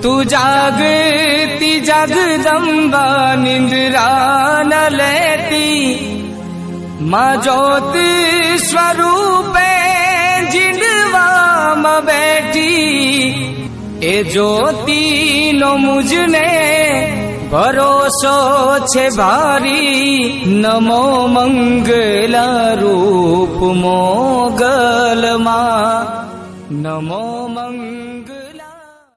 तू जागती जगदम्बा निंद्रा न लेती, माँ ज्योति स्वरूपे जिंदवा में बैठी। ए ज्योति नो मुझने भरोसो छे भारी, नमो मंगला रूप मोगल माँ, नमो मंगल।